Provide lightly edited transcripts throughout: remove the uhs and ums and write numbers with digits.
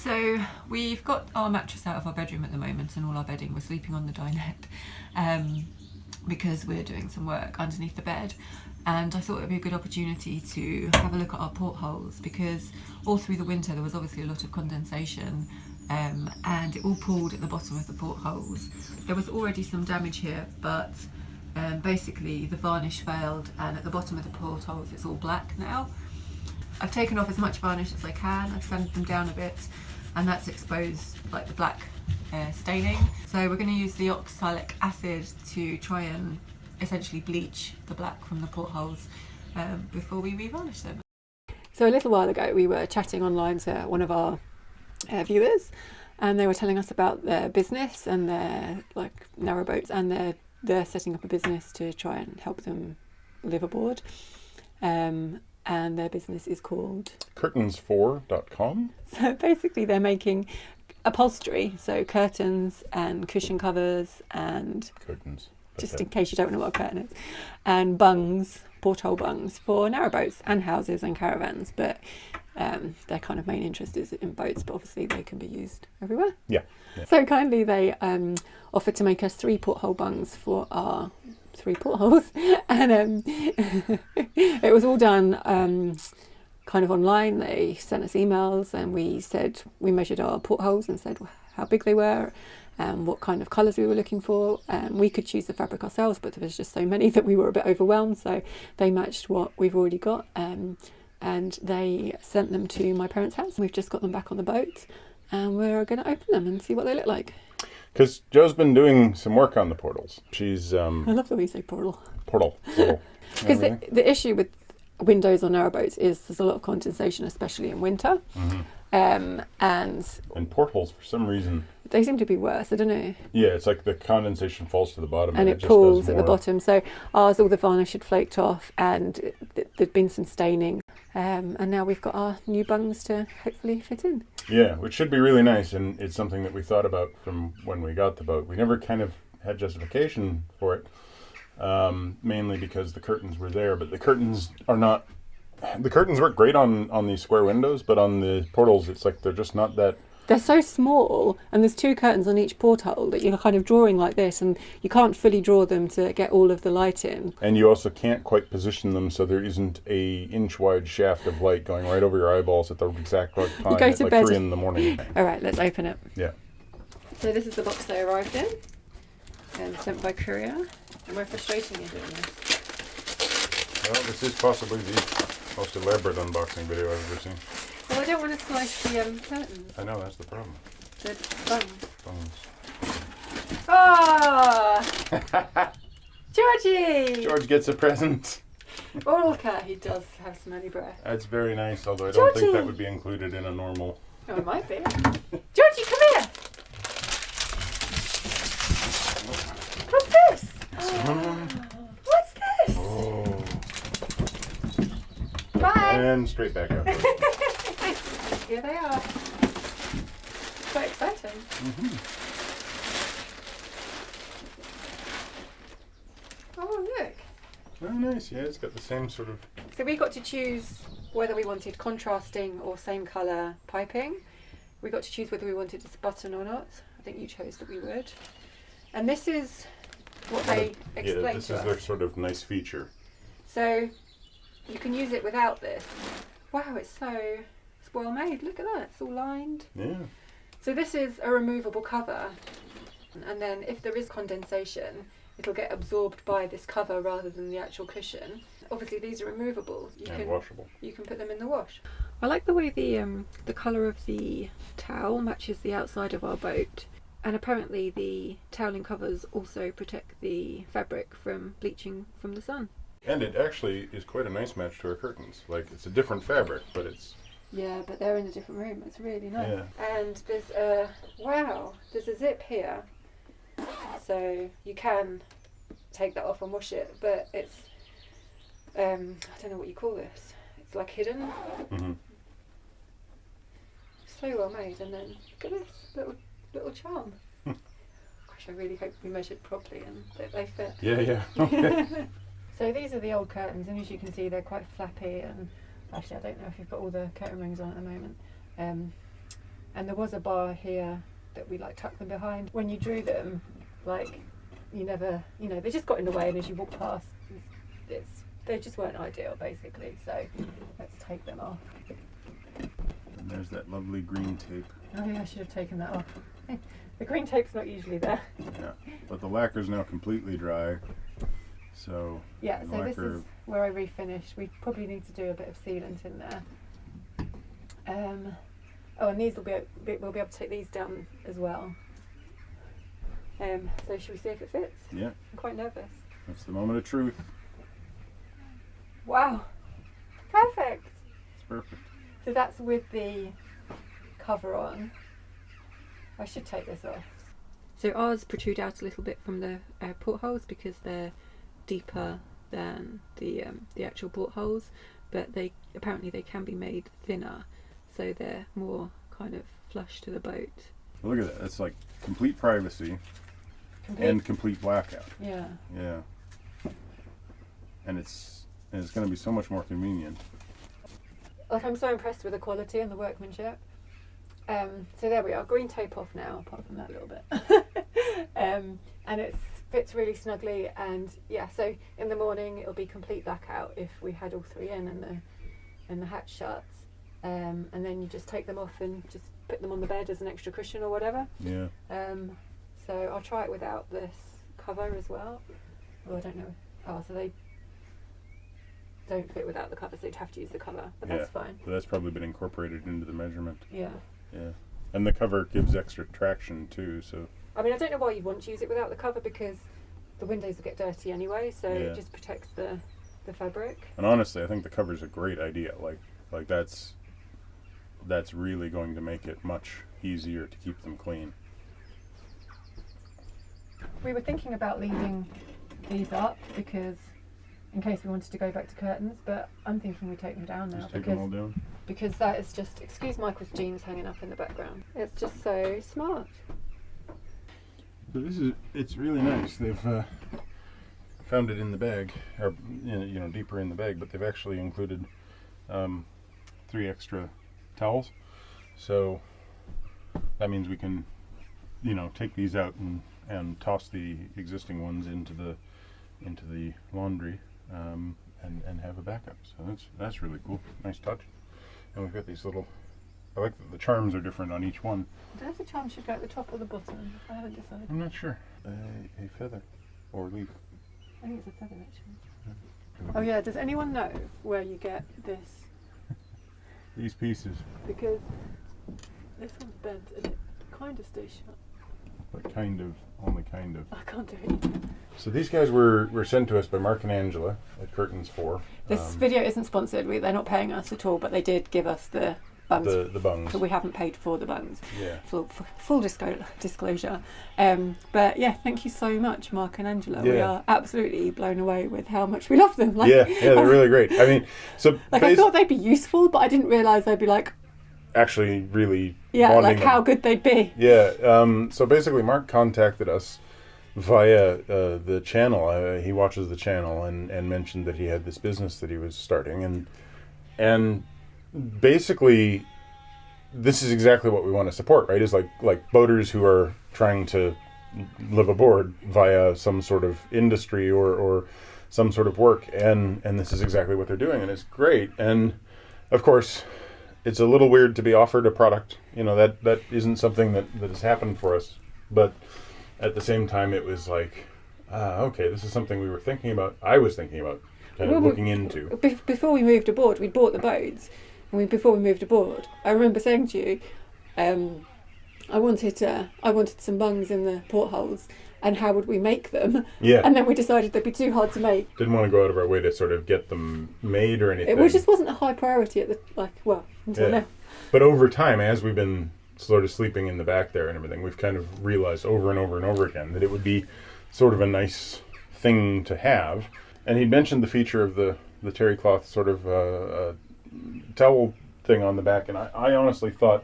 So we've got our mattress out of our bedroom at the moment and all our bedding. We're sleeping on the dinette because we're doing some work underneath the bed. And I thought it would be a good opportunity to have a look at our portholes, because all through the winter there was obviously a lot of condensation and it all pooled at the bottom of the portholes. There was already some damage here, but basically the varnish failed, and at the bottom of the portholes it's all black now. I've taken off as much varnish as I can. I've sanded them down a bit, and that's exposed like the black staining. So we're going to use the oxalic acid to try and essentially bleach the black from the portholes before we revarnish them. So a little while ago we were chatting online to one of our viewers, and they were telling us about their business and their like narrowboats, and they're setting up a business to try and help them live aboard. And their business is called curtains4.com. So basically they're making upholstery, so curtains and cushion covers and Curtains. just in case you don't know what a curtain is, and bungs, porthole bungs for narrowboats and houses and caravans, but their kind of main interest is in boats, but obviously they can be used everywhere. Yeah. So kindly they offered to make us 3 porthole bungs for our 3 portholes, and it was all done kind of online. They sent us emails, and we measured our portholes and said how big they were and what kind of colours we were looking for. We could choose the fabric ourselves, but there was just so many that we were a bit overwhelmed, so they matched what we've already got, and they sent them to my parents' house. We've just got them back on the boat, and we're going to open them and see what they look like. Because Jo's been doing some work on the portals. She's I love the way you say portal. Portal. Because the issue with windows on narrowboats is there's a lot of condensation, especially in winter. Mm-hmm. And portholes, for some reason, they seem to be worse. I don't know. Yeah, it's like the condensation falls to the bottom and it just pools does at the more. bottom. So ours, all the varnish had flaked off, and there'd been some staining. And now we've got our new bungs to hopefully fit in. Yeah, which should be really nice, and it's something that we thought about from when we got the boat. We never kind of had justification for it, mainly because the curtains were there, but the curtains are not. The curtains work great on these square windows, but on the portals, it's like they're just not that. They're so small, and there's 2 curtains on each porthole that you're kind of drawing like this, and you can't fully draw them to get all of the light in. And you also can't quite position them so there isn't a inch-wide shaft of light going right over your eyeballs at the exact right time go at to like bed. 3 in the morning. All right, let's open it. Yeah. So this is the box they arrived in, and sent by courier. And we're frustrating in doing this. Well, this is possibly the most elaborate unboxing video I've ever seen. Well, I don't want to slice the curtains. I know, that's the problem. The bungs. Bungs. Ah! Georgie! George gets a present. Oral care, he does have smelly breath. That's very nice, although I don't think Georgie! that would be included in a normal... Oh, it might be. Georgie, come here! What's this? What's this? Oh. Bye! And straight back up. Here they are. Quite exciting. Mm-hmm. Oh, look. Very nice, yeah, it's got the same sort of... So we got to choose whether we wanted contrasting or same colour piping. We got to choose whether we wanted this button or not. I think you chose that we would. And this is what they explained Yeah, this to is us. their sort of nice feature. So you can use it without this. Wow, it's well made. Look at that, it's all lined. Yeah. So this is a removable cover, and then if there is condensation, it'll get absorbed by this cover rather than the actual cushion. Obviously these are removable. Washable. You can put them in the wash. I like the way the colour of the towel matches the outside of our boat, and apparently the toweling covers also protect the fabric from bleaching from the sun. And it actually is quite a nice match to our curtains. Like, it's a different fabric, but it's... Yeah, but they're in a different room. It's really nice. Yeah. And there's there's a zip here, so you can take that off and wash it, but it's I don't know what you call this. It's like hidden. Mm-hmm. So well made. And then look at this little charm. Gosh, I really hope we measured properly and that they fit. Yeah. Okay. So these are the old curtains, and as you can see, they're quite flappy. And actually, I don't know if you've got all the curtain rings on at the moment. and there was a bar here that we like tucked them behind. When you drew them, like you never, you know, they just got in the way, and as you walk past, they just weren't ideal basically. So let's take them off. And there's that lovely green tape. Oh yeah, I should have taken that off. The green tape's not usually there. Yeah, but the lacquer's now completely dry. So yeah, so this is where I refinished. We probably need to do a bit of sealant in there. Oh, and these we'll be able to take these down as well. So should we see if it fits? Yeah. I'm quite nervous. That's the moment of truth. Wow, perfect. It's perfect. So that's with the cover on. I should take this off. So ours protrude out a little bit from the portholes because they're deeper than the actual portholes, but apparently they can be made thinner, so they're more kind of flush to the boat. Well, look at that. That's like complete privacy and complete blackout. Yeah. Yeah. And it's going to be so much more convenient. Like, I'm so impressed with the quality and the workmanship. So there we are, green tape off now, apart from that little bit. And it fits really snugly, and yeah, so in the morning it'll be complete blackout if we had all three in and the hatch shuts. And then you just take them off and just put them on the bed as an extra cushion or whatever. Yeah. So I'll try it without this cover as well. Oh, I don't know. Oh, so they don't fit without the cover, so you'd have to use the cover, but that's fine. So that's probably been incorporated into the measurement. Yeah. Yeah. And the cover gives extra traction too, so. I mean, I don't know why you'd want to use it without the cover, because the windows will get dirty anyway, so it just protects the fabric. And honestly, I think the cover's a great idea. Like that's really going to make it much easier to keep them clean. We were thinking about leaving these up because in case we wanted to go back to curtains, but I'm thinking we take them down now. Just take them all down? Because that is just, excuse Michael's jeans hanging up in the background. It's just so smart. So it's really nice. They've found it in the bag, or deeper in the bag, but they've actually included 3 extra towels. So that means we can, take these out and toss the existing ones into the laundry and have a backup. So that's really cool. Nice touch. And we've got these little. I like that the charms are different on each one. I don't know if the charm should go at the top or the bottom. I haven't decided. I'm not sure. A feather or leaf. I think it's a feather actually. Oh yeah, does anyone know where you get this? These pieces. Because this one's bent and it kind of stays shut. But kind of, only kind of. I can't do it. So these guys were sent to us by Mark and Angela at Curtains 4. This video isn't sponsored. They're not paying us at all, but they did give us the bungs. The bungs. So we haven't paid for the bungs. Yeah. Full disclosure. But yeah, thank you so much, Mark and Angela. Yeah. We are absolutely blown away with how much we love them. Yeah, they're really great. I mean, so I thought they'd be useful, but I didn't realise they'd be actually really like how good they'd be. Yeah. So basically, Mark contacted us via the channel. He watches the channel and mentioned that he had this business that he was starting, and basically this is exactly what we want to support, right? Is like boaters who are trying to live aboard via some sort of industry or some sort of work, and this is exactly what they're doing, and it's great. And of course, it's a little weird to be offered a product, that isn't something that has happened for us, but at the same time it was like, okay, this is something we were thinking about. I was thinking about kind of looking into. Before we moved aboard, we'd bought the boats, and before we moved aboard, I remember saying to you, I wanted some bungs in the portholes, and how would we make them? Yeah. And then we decided they'd be too hard to make. Didn't want to go out of our way to sort of get them made or anything. It just wasn't a high priority until now. But over time, as we've been sort of sleeping in the back there and everything, we've kind of realized over and over and over again that it would be sort of a nice thing to have. And he mentioned the feature of the terry cloth sort of towel thing on the back, and I honestly thought,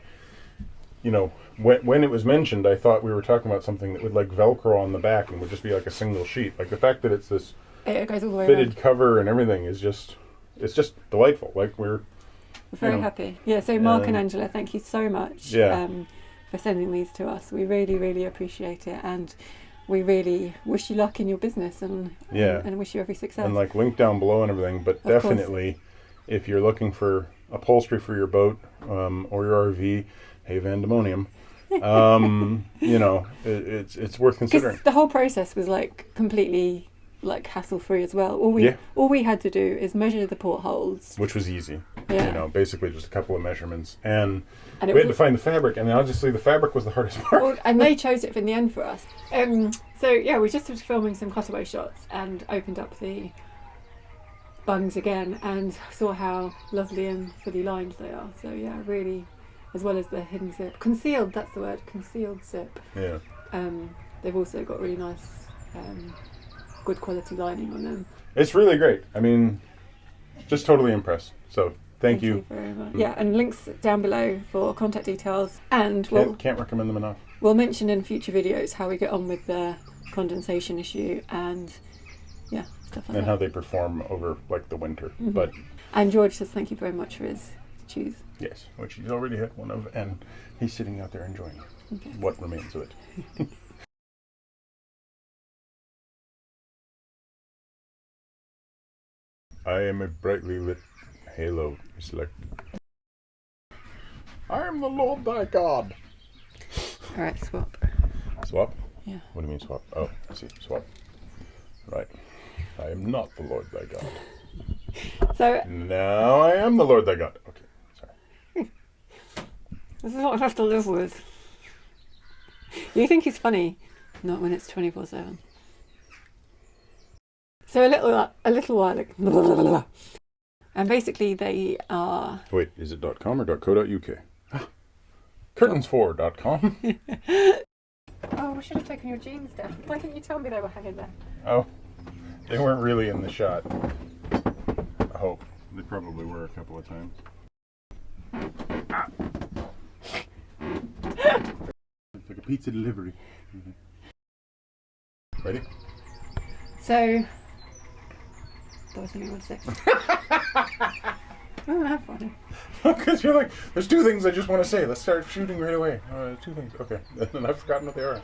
when it was mentioned, I thought we were talking about something that would like Velcro on the back and would just be like a single sheet. Like the fact that it's this it goes all the way fitted around. cover and everything is it's just delightful. Like We're very you know, happy. Yeah, so Mark and Angela, thank you so much for sending these to us. We really, really appreciate it, and we really wish you luck in your business and wish you every success. And like link down below and everything, but definitely if you're looking for upholstery for your boat or your RV, hey Vandemonium, you know, it's worth considering. The whole process was like completely like hassle free as well. All we had to do is measure the portholes, which was easy. Yeah. You know, basically just a couple of measurements, and we had to find the fabric, and obviously the fabric was the hardest part. Well, and they chose it in the end for us. So yeah, we just was filming some cutaway shots and opened up the bungs again and saw how lovely and fully lined they are. So yeah, really, as well as the hidden zip, concealed. That's the word, concealed zip. Yeah. They've also got really nice, good quality lining on them. It's really great. I mean, just totally impressed. So thank you very much. Yeah, and links down below for contact details. And can't recommend them enough. We'll mention in future videos how we get on with the condensation issue and stuff like that. And how they perform over like the winter. Mm-hmm. But and George says thank you very much for his cheese. Yes, which he's already had one of, and he's sitting out there enjoying what remains of it. I am a brightly lit halo. It's like, I am the Lord thy God. All right, swap. Swap? Yeah. What do you mean swap? Oh, I see. Swap. Right. I am not the Lord thy God. So now I am the Lord thy God. Okay, sorry. This is what I have to live with. You think he's funny? Not when it's 24/7. So a little while ago, and basically they are. Wait, is it .com or .co.uk? Curtains4.com. Oh, we should have taken your jeans down. Why didn't you tell me they were hanging there? Oh, they weren't really in the shot. I hope. They probably were a couple of times. Ah. It's like a pizza delivery. Mm-hmm. Ready? So. That was only 1 second. Oh, that's funny. Because you're like, there's two things I just want to say. Let's start shooting right away. Two things. Okay. And I've forgotten what they are.